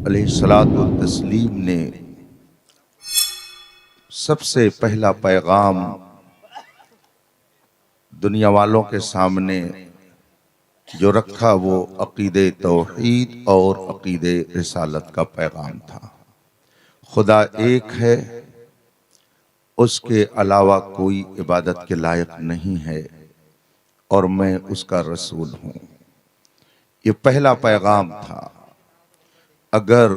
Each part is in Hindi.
अलैहिस्सलातु व तस्लीम ने सबसे पहला पैगाम दुनिया वालों के सामने जो रखा वो अकीदे तौहीद और अकीदे रिसालत का पैगाम था। खुदा एक है, उसके अलावा कोई इबादत के लायक नहीं है और मैं उसका रसूल हूँ। ये पहला पैगाम था। अगर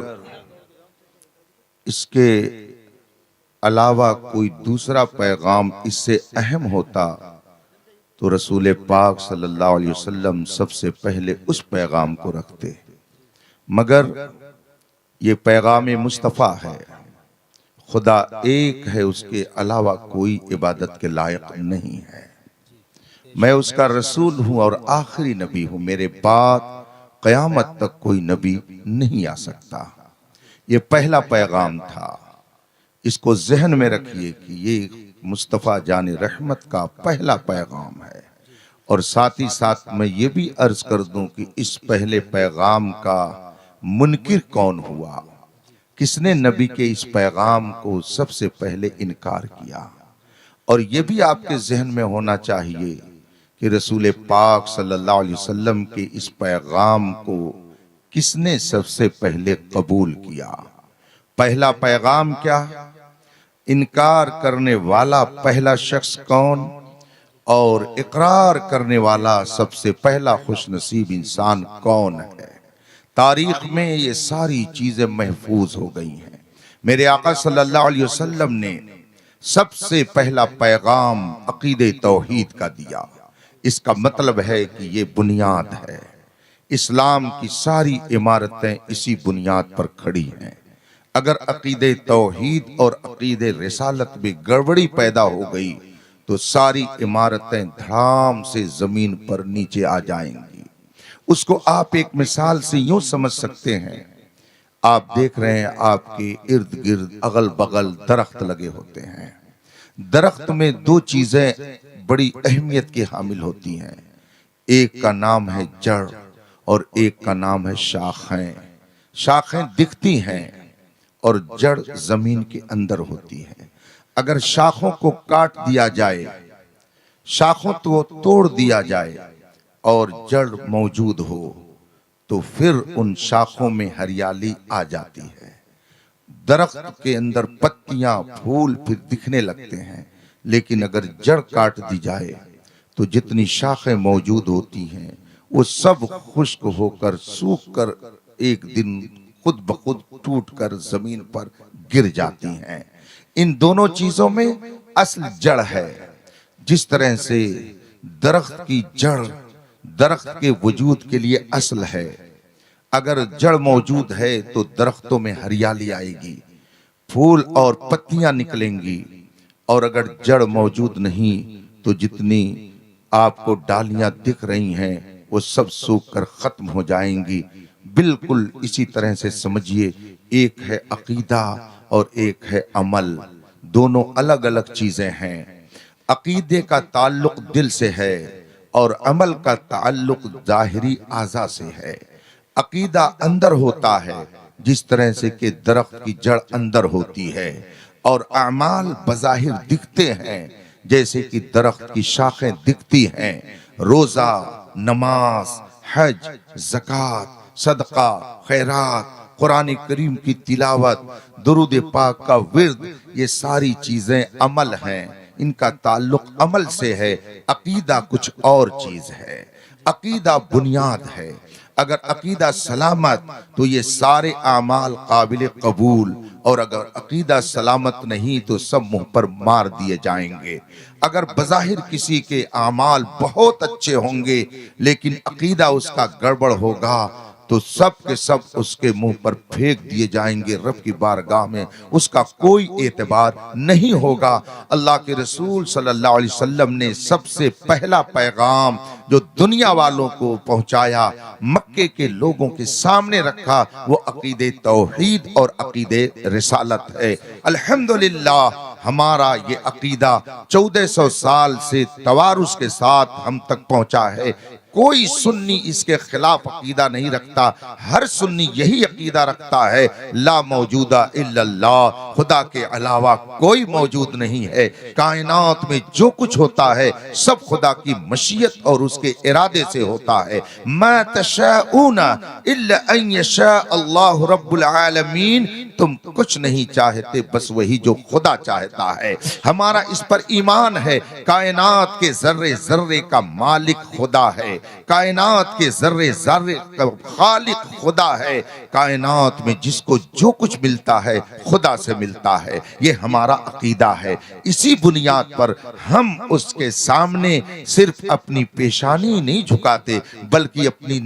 इसके अलावा कोई दूसरा पैगाम इससे अहम होता तो रसूल पाक सल्लल्लाहु अलैहि वसल्लम सबसे पहले उस पैगाम को रखते, मगर ये पैगाम मुस्तफ़ा है। खुदा एक है, उसके अलावा कोई इबादत के लायक नहीं है। मैं उसका रसूल हूं और आखिरी नबी हूं। मेरे बाद क़यामत तक कोई नबी नहीं आ सकता। ये पहला पैगाम था। इसको ज़हन में रखिए कि ये मुस्तफ़ा जाने रहमत का पहला पैगाम है। और साथ ही साथ मैं ये भी अर्ज कर दूं कि इस पहले पैगाम का मुनकिर कौन हुआ, किसने नबी के इस पैगाम को सबसे पहले इनकार किया। और ये भी आपके जहन में होना चाहिए कि रसूल पाक सल्लल्लाहु अलैहि वसल्लम के इस पैगाम को किसने सबसे पहले कबूल किया। पहला पैगाम क्या, इनकार करने वाला पहला शख्स कौन और इकरार करने वाला सबसे पहला खुशनसीब इंसान कौन है। तारीख में ये सारी चीजें महफूज हो गई हैं। मेरे आका सल्लल्लाहु अलैहि वसल्लम ने सबसे पहला पैगाम अकीदे तौहीद का दिया। इसका मतलब है कि ये बुनियाद है। इस्लाम की सारी इमारतें इसी बुनियाद पर खड़ी हैं। अगर अकीदे तौहीद और अकीदे रिसालत में गड़बड़ी पैदा हो गई तो सारी इमारतें धड़ाम से जमीन पर नीचे आ जाएंगी। उसको आप एक मिसाल से यूं समझ सकते हैं, आप देख रहे हैं आपके इर्द गिर्द अगल बगल दरख्त लगे होते हैं। दरख्त में दो चीजें बड़ी अहमियत की हामिल होती हैं। एक का नाम है जड़ और एक का नाम है शाखें। शाखें दिखती हैं और जड़ जमीन के अंदर होती है। अगर शाखों को काट दिया जाए, शाखों को तोड़ दिया जाए और जड़ मौजूद हो तो फिर उन शाखों में हरियाली आ जाती है। दरख्त के अंदर पत्तियां फूल फिर दिखने लगते हैं। लेकिन अगर जड़ काट दी जाए तो जितनी शाखें मौजूद होती हैं वो सब खुश्क होकर सूख कर एक दिन खुद ब खुद टूट कर जमीन पर गिर जाती हैं। इन दोनों चीजों में असल जड़ है। जिस तरह से दरख्त की जड़ दरख्त के वजूद के लिए असल है, अगर जड़ मौजूद है तो दरख्तों में हरियाली आएगी, फूल और पत्तियां निकलेंगी। और अगर जड़ मौजूद नहीं तो जितनी आपको डालियां दिख रही हैं वो सब सूख कर खत्म हो जाएंगी। बिल्कुल इसी तरह से समझिए, एक है अकीदा और एक है अमल। दोनों अलग अलग चीजें हैं। अकीदे का ताल्लुक दिल से है और अमल का ताल्लुक जाहिरी आज़ा से है। अकीदा अंदर होता है जिस तरह से कि दरख्त की जड़ अंदर होती है, और अमाल बज़ाहिर दिखते हैं जैसे कि दरख्त की शाखें दिखती हैं। रोजा, नमाज, हज, ज़कात, सदका, खैरात, कुरान करीम की तिलावत, दुरूद पाक का विर्द, ये सारी चीजें अमल हैं। इनका ताल्लुक अमल से है। अकीदा कुछ और चीज है। अकीदा बुनियाद है। अगर अकीदा सलामत तो ये सारे आमाल काबिल कबूल, और अगर अकीदा सलामत नहीं तो सब मुंह पर मार दिए जाएंगे। अगर बज़ाहिर किसी के आमाल बहुत अच्छे होंगे लेकिन अकीदा उसका गड़बड़ होगा तो सब के सब उसके मुंह पर फेंक दिए जाएंगे। रब की बारगाह में उसका कोई एतबार नहीं होगा। अल्लाह के रसूल सल्लल्लाहु अलैहि वसल्लम ने सबसे पहला पैगाम जो दुनिया वालों को पहुंचाया, मक्के के लोगों के सामने रखा, वो अकीदे तौहीद और अकीदे रिसालत है। अल्हम्दुलिल्लाह हमारा ये अकीदा 1400 साल से तवारुस के साथ हम तक पहुंचा है। कोई सुन्नी इसके खिलाफ अकीदा नहीं रखता। हर सुन्नी यही अकीदा रखता है, ला मौजूदा इल्लल्लाह, खुदा के अलावा कोई मौजूद नहीं है। कायनात में जो कुछ होता है सब खुदा की मशीयत और उसके इरादे से होता है। मा तशाऊना इल्ला अन यशा अल्लाहु रब्बुल आलमीन, तुम कुछ नहीं चाहते बस वही जो खुदा चाहता है। हमारा इस पर ईमान है, कायनात के जर्रे जर्रे का मालिक खुदा है, कायनात के जर्रे जर्रे का खालिक खुदा है। कायनात में जिसको जो कुछ मिलता है खुदा से मिलता है, ये हमारा अकीदा है। इसी बुनियाद पर हम उसके सामने सिर्फ अपनी पेशानी नहीं झुकाते बल्कि अपनी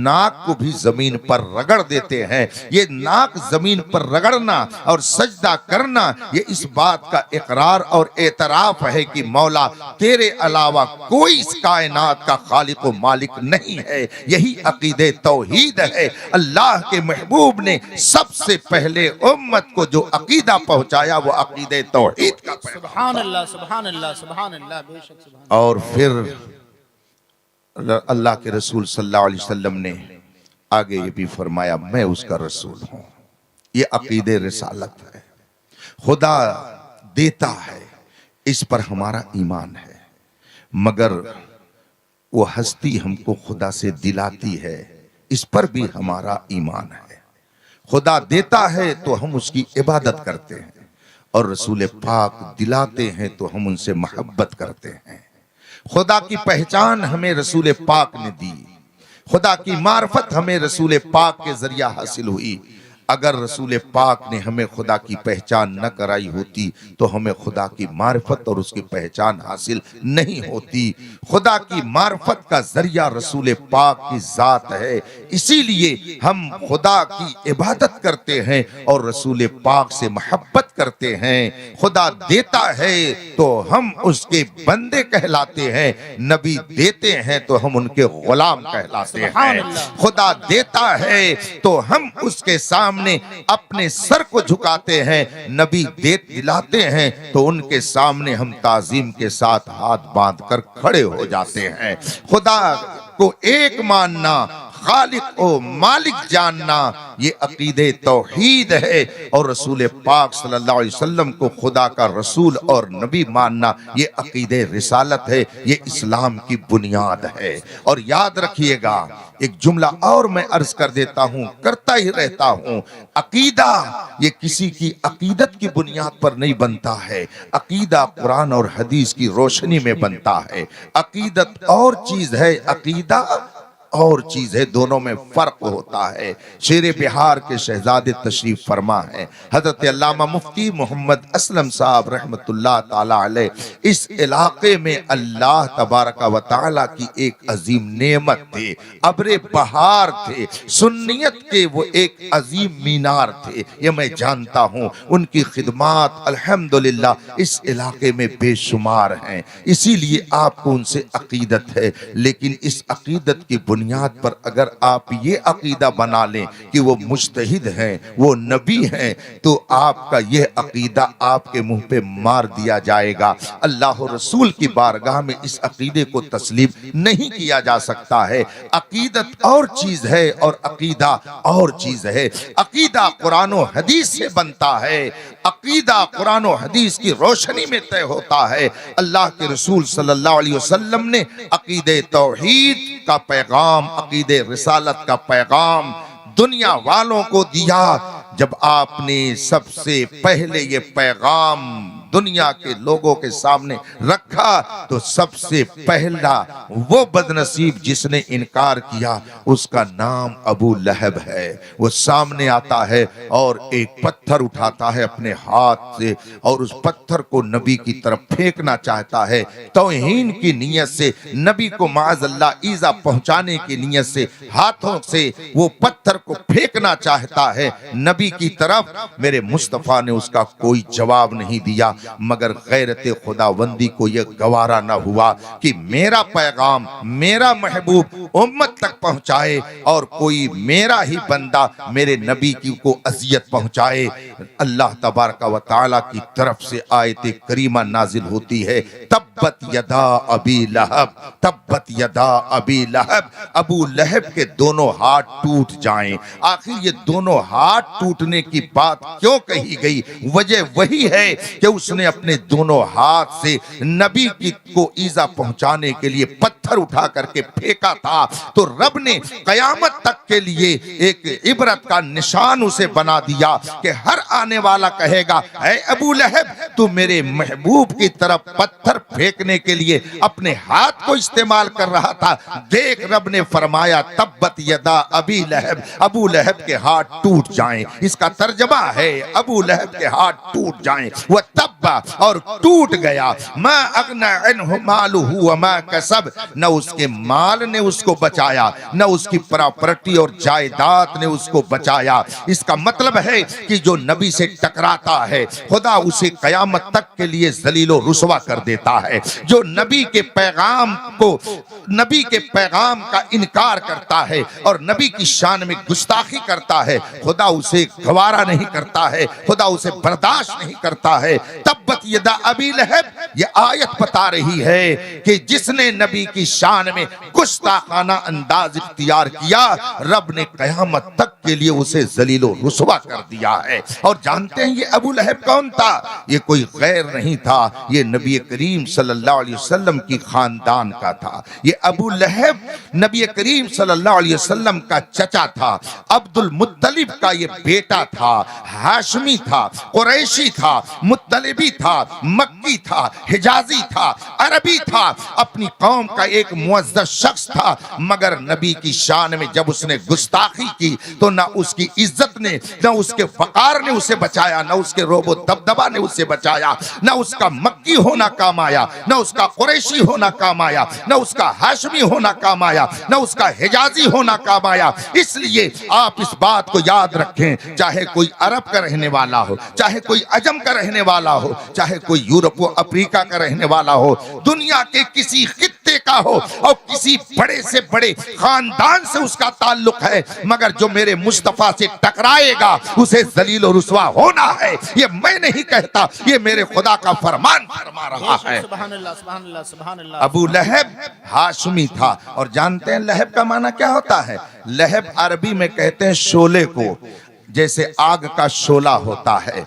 नाक को भी जमीन पर रगड़ देते हैं। ये नाक जमीन पर रगड़ना और सजदा करना ये इस बात का इकरार और एतराफ है कि मौला तेरे अलावा कोई इस कायनात का खालिक व मालिक नहीं है। यही अकीदे तौहीद है। अल्लाह के महबूब ने सबसे पहले उम्मत को जो अकीदा पहुंचाया वो अकीदे तौहीद का। सुभान अल्लाह, सुभान अल्लाह, सुभान अल्लाह, बेशक सुभान। और फिर अल्लाह के रसूल सल्लल्लाहु अलैहि वसल्लम ने आगे ये भी फरमाया, मैं उसका रसूल हूं। ये अकीदे रिसालत है। खुदा देता है, इस पर हमारा ईमान है, मगर वो हस्ती हमको खुदा से दिलाती है, इस पर भी हमारा ईमान है। खुदा देता है तो हम उसकी इबादत करते हैं, और रसूल पाक दिलाते हैं तो हम उनसे मोहब्बत करते हैं। खुदा की पहचान हमें रसूल पाक ने दी, खुदा की मार्फत हमें रसूल पाक के जरिया हासिल हुई। अगर रसूल पाक ने हमें खुदा की पहचान न कराई होती तो हमें खुदा की मार्फत और उसकी पहचान हासिल नहीं होती। खुदा की मार्फत का जरिया रसूल पाक की जात है, इसीलिए हम खुदा की इबादत करते हैं और रसूल पाक से मोहब्बत करते हैं। खुदा देता है तो हम उसके बंदे कहलाते हैं, नबी देते हैं तो हम उनके गुलाम कहलाते हैं। खुदा देता है तो हम उसके सामने अपने सर को झुकाते हैं, नबी दिलाते हैं तो उनके सामने हम ताजीम के साथ हाथ बांधकर खड़े हो जाते हैं। खुदा को एक मानना, खालिक ओ मालिक जानना, ये अकीदे तौहीद है। और रसूल पाक सल्लल्लाहु अलैहि वसल्लम को खुदा का रसूल और नबी मानना ये अकीदे रिसालत है, ये इस्लाम की बुनियाद है। और याद रखिएगा, एक जुमला और मैं अर्ज कर देता हूं, करता ही रहता हूं, अकीदा ये किसी की अकीदत की बुनियाद पर नहीं बनता है। अकीदा कुरान और हदीस की रोशनी में बनता है। अकीदत और चीज है, अकीदा और चीज है, दोनों में फर्क होता है। शेर बिहार के शहजादे तशरीफ फरमा है हजरत अल्लामा मुफ्ती मोहम्मद असलम साहब रहमतुल्लाह ताला अलैह। इस इलाके में अल्लाह तबारक व तआला की एक अजीम नेमत थे, अब्रे बहार थे, सुन्नियत के वो एक अजीम मीनार थे। ये मैं जानता हूँ, उनकी खिदमात अल्हम्दुलिल्लाह इस इलाके में बेशुमार हैं, इसीलिए आपको उनसे अकीदत है। लेकिन इस अकीदत की बुनियाद पर अगर आप ये अकीदा बना लें कि वो मुज्तहिद हैं, वो नबी हैं, तो आपका यह अकीदा आपके मुंह पे मार दिया जाएगा। अल्लाह रसूल की बारगाह में इस अकीदे को तस्लीम नहीं किया जा सकता है। अकीदत और चीज है और अकीदा और चीज है। अकीदा कुरान और हदीस से बनता है, अकीदा कुरान और हदीस की रोशनी में तय होता है। अल्लाह के रसूल सल्लल्लाहु अलैहि वसल्लम ने अकीदे तौहीद का पैगाम, अकीदे रिसालत का पैगाम दुनिया वालों को दिया। जब आपने सबसे पहले ये पैगाम दुनिया के लोगों के सामने रखा तो सबसे पहला वो बदनसीब जिसने इनकार किया उसका नाम अबू लहब है। वो सामने आता है और एक पत्थर उठाता है अपने हाथ से और उस पत्थर को नबी की तरफ फेंकना चाहता है, तौहीन की नीयत से, नबी को माअज़ल्लाह ईज़ा पहुंचाने की नीयत से हाथों से वो पत्थर को फेंकना चाहता है नबी की तरफ। मेरे मुस्तफा ने उसका कोई जवाब नहीं दिया। मगर गैरत खुदाबंदी को यह गवारा न हुआ कि मेरा पैगाम मेरा महबूब उम्मत तक पहुंचाए और कोई मेरा ही बंदा मेरे नबी की को अजियत पहुंचाए। अल्लाह तबारक व तआला की तरफ से आयत करीमा नाजिल होती है, तब्बत यदा अबी लहब, तब्बत यदा अबी लहब, अबू लहब के दोनों हाथ टूट जाएं। आखिर ये दोनों हाथ टूटने की बात क्यों कही गई? वजह वही है कि उसने अपने दोनों हाथ से नबी की को ईजा पहुंचाने के लिए पत्थर उठा करके फेंका था। तो रब ने कयामत तक के लिए एक इबरत का निशान उसे बना दिया कि हर आने वाला कहेगा, ऐ अबू लहब, तू मेरे महबूब की तरफ पत्थर फेंकने के लिए अपने हाथ को इस्तेमाल कर रहा था। देख, रब ने फरमाया तब्बत यदा अबी लहब, अबू लहब के हाथ टूट जाएं। इसका तर्जमा है अबू लहब के हाथ टूट जाएं। वह तब्बा, और टूट गया, मा अगना अन्हु मालुहु व मा कसब, न उसके माल ने उसको बचाया, न उसकी प्रॉपर्टी और जायदाद ने उसको बचाया। इसका मतलब है कि जो नबी से टकराता है, खुदा उसे कयामत तक के लिए जलीलो रुसवा कर देता है। जो नबी के पैगाम को, नबी के पैगाम का इनकार करता है और नबी की शान में गुस्ताखी करता है, खुदा उसे गवारा नहीं करता है, खुदा उसे बर्दाश्त नहीं करता है। तब्बत यदा अबी लहब, ये आयत बता रही है कि जिसने नबी की शान में गुस्ताखाना अंदाज इख्तियार किया, रब ने कयामत तक के लिए उसे जलीलो रुसवा कर दिया है। और जानते हैं ये अबू लहब कौन था? ये कोई गैर नहीं था, ये नबी करीम सल्लल्लाहु अलैहि वसल्लम की खानदान का था। ये अबू लहब नबी करीम सल्लल्लाहु अलैहि वसल्लम का चचा था, अब्दुल मुत्तलिब का ये बेटा था, हाशमी था, कुरैशी था, मुत्तलिबी था, मक्की था, हिजाजी था, अरबी था, अपनी कौम का एक मुअज्जज शख्स था। मगर नबी की शान में जब उसने गुस्ताखी की तो ना उसकी इज्जत ने, ना उसके वकार ने उसे बचाया, ना उसके रोबो दबदबा ने उसे बचाया, ना उसका मक्की होना काम आया, ना उसका कुरैशी होना काम आया, ना उसका हाशमी होना काम आया, ना उसका हिजाजी होना काम आया। इसलिए आप इस बात को याद रखें, चाहे कोई अरब का रहने वाला हो, चाहे कोई अजम का रहने वाला हो, चाहे कोई यूरोप व अफ्रीका का रहने वाला हो, दुनिया के किसी खित्ते का हो और किसी बड़े से बड़े खानदान से उसका ताल्लुक है, मगर जो मेरे मुस्तफा से टकराएगा उसे जलील और रुसवा होना है। ये मैं नहीं कहता, ये मेरे खुदा का फरमान फरमा रहा है। सुभान अल्लाह, सुभान अल्लाह, सुभान अल्लाह। अबू लहब हाशमी था। और जानते हैं लहब का माना क्या होता है? लहब अरबी में कहते हैं शोले को, जैसे आग का शोला होता है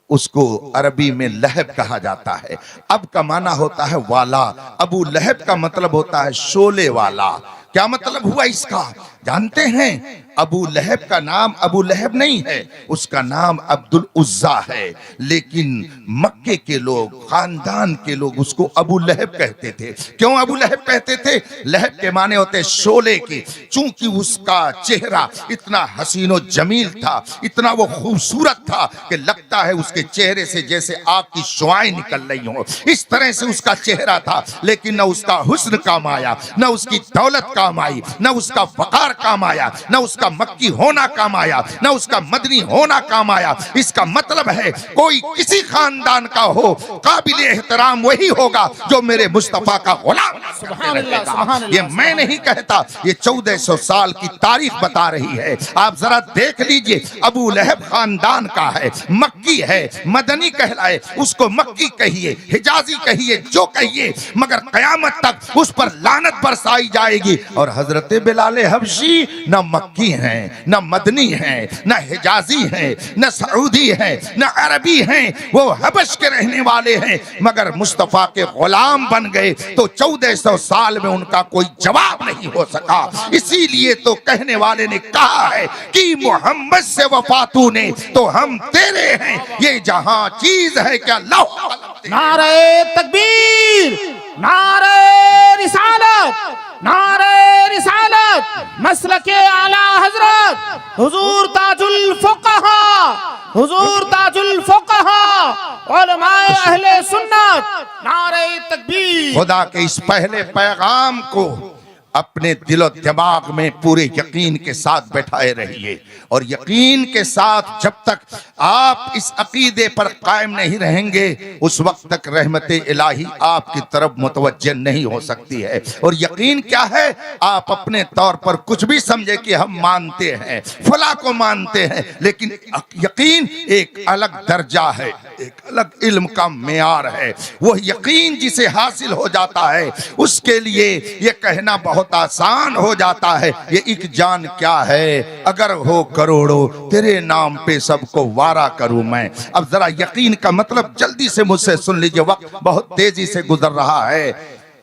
उसको अरबी में लहब कहा जाता है। अब का माना होता है वाला। अबू लहब का मतलब होता है शोले वाला। क्या मतलब हुआ इसका? जानते हैं, अबू लहब का नाम अबू लहब नहीं है, उसका नाम अब्दुल उज्जा है। लेकिन मक्के के लोग, खानदान के लोग उसको अबू लहब कहते थे। क्यों अबू लहब कहते थे? लहब के माने होते शोले के। चूंकि उसका चेहरा इतना हसीनो जमील था, इतना वो खूबसूरत था कि लगता है उसके चेहरे से जैसे आग की शुआएं निकल रही हो, इस तरह से उसका चेहरा था। लेकिन न उसका हुस्न काम आया, न उसकी दौलत काम आई, न उसका वकार काम आया, न उसका मक्की होना काम आया, न उसका मदनी होना काम आया। इसका मतलब है कोई किसी खानदान का हो, काबिल एहतराम वही होगा जो मेरे मुस्तफा का गुलाम रहेगा। ये मैं नहीं कहता, ये 1400 साल की तारीख बता रही है। आप जरा देख लीजिए, अबू लहब खानदान का है, मक्की है, मदनी कहलाए, उसको मक्की कहिए, हिजाजी कहिए, जो कहिए, मगर कयामत तक उस पर लानत बरसाई जाएगी। और हजरत बिलाल हबशी न मक्की हैं, न मदनी हैं, न हिजाजी हैं, न सऊदी हैं, न अरबी हैं, वो हबश के रहने वाले हैं, मगर मुस्तफा के गुलाम बन गए तो 1400 साल में उनका कोई जवाब नहीं हो सका। इसीलिए तो कहने वाले ने कहा है कि मोहम्मद से वफा तूने तो हम तेरे हैं, ये जहां चीज है क्या लौह नारे तकबीर, नारे रिसालत, नारे रिसालत, मसलके आला हजरत हुजूर ताजुल फुक़हा, हुजूर ताजुल फुक़हा, उलमाए अहले सुन्नत, नारे तकबीर। खुदा के इस पहले पैगाम को अपने दिलो दिमाग में पूरे यकीन के साथ बैठाए रहिए। और यकीन के साथ जब तक आप इस अकीदे पर कायम नहीं रहेंगे उस वक्त तक रहमत इलाही आपकी तरफ मुतवज्जह नहीं हो सकती है। और यकीन क्या है, आप अपने तौर पर कुछ भी समझे कि हम मानते हैं, फला को मानते हैं, लेकिन यकीन एक अलग दर्जा है, एक अलग इल्म का मेयार है। वह यकीन जिसे हासिल हो जाता है उसके लिए ये कहना बहुत आसान हो जाता है, ये एक जान क्या है, अगर हो करोड़ों तेरे नाम पे सबको वारा करूं मैं। अब जरा यकीन का मतलब जल्दी से मुझसे सुन लीजिए, वक्त बहुत तेजी से गुजर रहा है।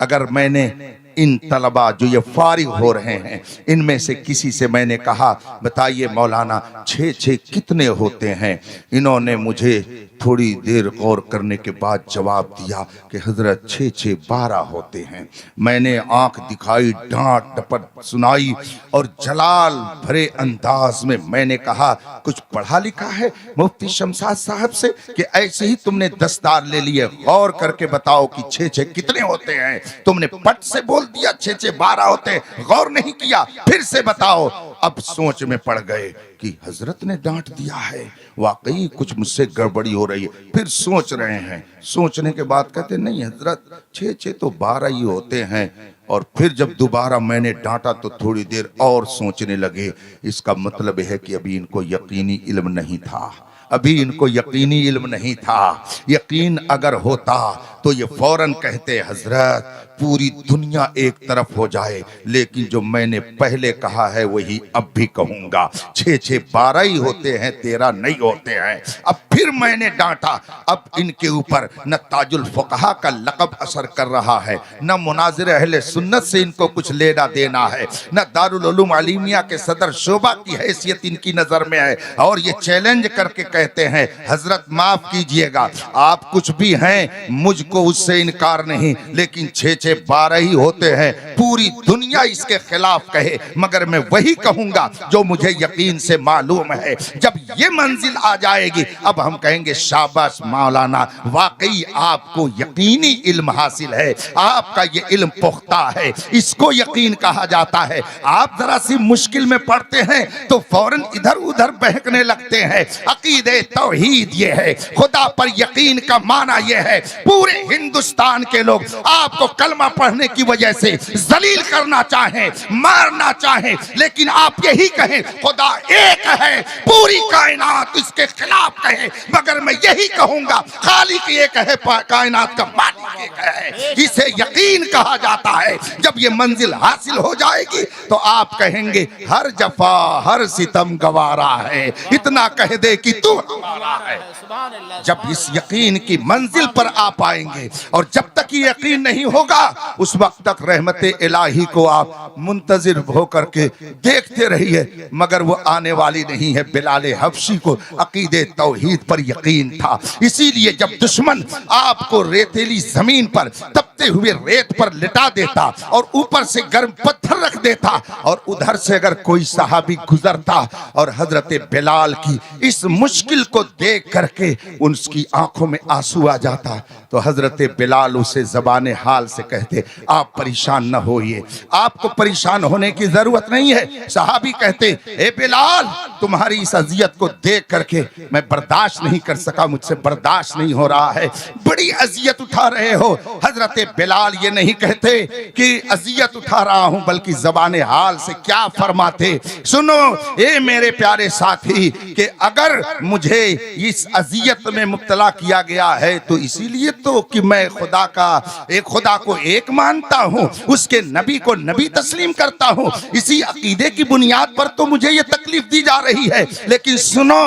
अगर मैंने इन तलबा जो ये फारिग हो रहे हैं इनमें से किसी से मैंने कहा बताइए मौलाना 6 कितने होते हैं, इन्होंने मुझे थोड़ी देर गौर करने के बाद जवाब दिया कि हजरत 6 12 होते हैं। मैंने आंख दिखाई, डांट डपट सुनाई और जलाल भरे अंदाज में मैंने कहा कुछ पढ़ा लिखा है मुफ्ती शमशाद साहब से कि ऐसे ही तुमने दस्तार ले लिए, गौर करके बताओ कि 6 कितने होते हैं। तुमने पट से बोल दिया 6 12 होते, गौर नहीं किया, फिर से बताओ। अब सोच में पड़ गए कि हजरत ने डांट दिया है, वाकई कुछ मुझसे गड़बड़ी हो रही है। फिर सोच रहे हैं, सोचने के बाद कहते नहीं हजरत 6 तो 12 ही होते हैं। और फिर जब दोबारा मैंने डांटा तो थोड़ी देर और सोचने लगे। इसका मतलब है कि अभी इनको यकीनी इल्म नहीं था, अभी इनको यकीनी इल्म नहीं था। यकीन अगर होता तो ये फौरन कहते हजरत पूरी दुनिया एक तरफ हो जाए, लेकिन जो मैंने पहले कहा है वही अब भी कहूंगा, 6 12 ही होते हैं, 13 नहीं होते हैं। अब फिर मैंने डांटा। अब इनके ऊपर न ताजुल फुकहा का लक़ब असर कर रहा है, न मुनाजिर अहले सुन्नत से इनको कुछ लेना देना है, न दारुल उलूम अलीमिया के सदर शोबा की हैसियत इनकी नजर में है। और ये चैलेंज करके कहते हैं हजरत माफ कीजिएगा, आप कुछ भी हैं, मुझको उससे इनकार नहीं, लेकिन 6 12 ही होते हैं। पूरी दुनिया इसके खिलाफ कहे मगर मैं वही कहूंगा जो मुझे यकीन से मालूम है। जब ये मंजिल आ जाएगी अब हम कहेंगे शाबाश मौलाना, वाकई आपको यकीनी इल्म हासिल है, आपका ये इल्म पुख्ता है, इसको यकीन कहा जाता है। आप जरा सी मुश्किल में पड़ते हैं तो फौरन इधर उधर बहकने लगते हैं। अकीदे तौहीद ये है, खुदा पर यकीन का माना ये है। पूरे हिंदुस्तान के लोग आपको कलमा पढ़ने की वजह से जलील करना चाहें, मारना चाहें, लेकिन आप यही कहें खुदा एक है, पूरी कायनात इसके खिलाफ कहे, मगर मैं यही कहूंगा खालिक एक है, कायनात का मालिक एक है। इसे यकीन कहा जाता है। जब ये मंजिल हासिल हो जाएगी तो आप कहेंगे हर जफा हर सितम गवारा है, इतना कह दे कि तू हमारा है। जब इस यकीन की मंजिल पर आ पाएंगे, और जब तक ये यकीन नहीं होगा उस वक्त तक रहमत इलाही को आप मुंतजिर होकर के देखते रहिए, मगर वो आने वाली नहीं है। बिलाल हबशी को अकीदे तौहीद पर यकीन था, इसीलिए जब दुश्मन आपको रेतीली जमीन पर तपते हुए रेत पर लिटा देता और ऊपर से गर्म पत्थर रख देता, और उधर से अगर कोई सहाबी गुजरता और हजरत बिलाल की इस मुश्किल को देख करके उसकी आंखों में आंसू आ जाता, तो हजरत बिलाल उसे ज़बाने हाल से कहते आप परेशान न होइए, आपको परेशान होने की जरूरत नहीं है। सहाबी कहते ए बिलाल, तुम्हारी इस अजियत को देख करके मैं बर्दाश्त नहीं कर सका, मुझसे बर्दाश्त नहीं हो रहा है, बड़ी अजियत उठा रहे हो। हजरत बिलाल ये नहीं कहते कि अजियत उठा रहा हूं, बल्कि ज़बाने हाल से क्या फरमाते, सुनो ए मेरे प्यारे साथी, कि अगर मुझे इस अजियत में मुब्तला किया गया है तो इसीलिए तो कि मैं खुदा को एक मानता हूं, उसके नबी को नबी तस्लीम करता हूं, इसी अकीदे की बुनियाद पर तो मुझे ये तकलीफ दी जा रही है। लेकिन सुनो,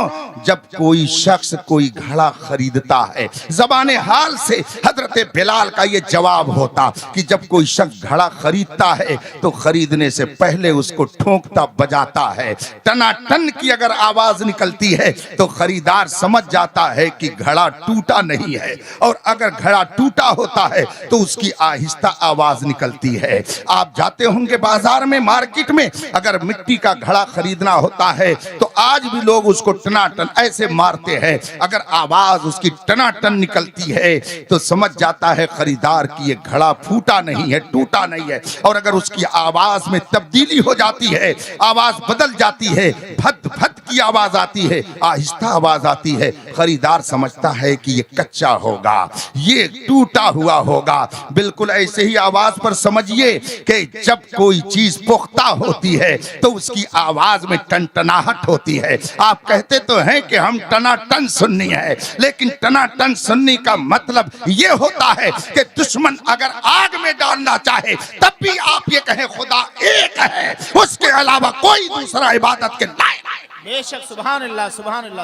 जब कोई शख्स कोई घड़ा खरीदता है, ज़बाने हाल से हजरत बिलाल का ये जवाब होता कि जब कोई शख्स घड़ा खरीदता है तो खरीदने से पहले उसको ठोंकता बजाता है, टनाटन की अगर आवाज निकलती है तो खरीदार समझ जाता है कि घड़ा टूटा नहीं है, और अगर घड़ा टूटा होता है तो उसकी आहिस्ता आवाज निकलती है। आप जाते होंगे बाजार में, मार्केट में, अगर मिट्टी का घड़ा खरीदना होता है तो आज भी लोग उसको टनाटन ऐसे मारते हैं, अगर आवाज उसकी टनाटन निकलती है तो समझ जाता है खरीदार की ये घड़ा फूटा नहीं है, टूटा नहीं है। और अगर उसकी आवाज में तब्दीली हो जाती है, आवाज बदल जाती है, भद भद हल्की आवाज आती है, आहिस्ता आवाज आती है, खरीदार समझता है कि ये कच्चा होगा, ये टूटा हुआ होगा। बिल्कुल ऐसे ही आवाज पर समझिए कि जब कोई चीज पुख्ता होती है तो उसकी आवाज में टनटनाहट होती है। आप कहते तो हैं कि हम टनाटन सुन्नी है, लेकिन टनाटन सुन्नी का मतलब ये होता है कि दुश्मन अगर आग में डालना चाहे तब भी आप ये कहें खुदा एक है, उसके अलावा कोई दूसरा इबादत के लायक नहीं। बेशक, सुभान अल्लाह,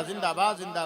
जिंदाबाद जिंदाबाद।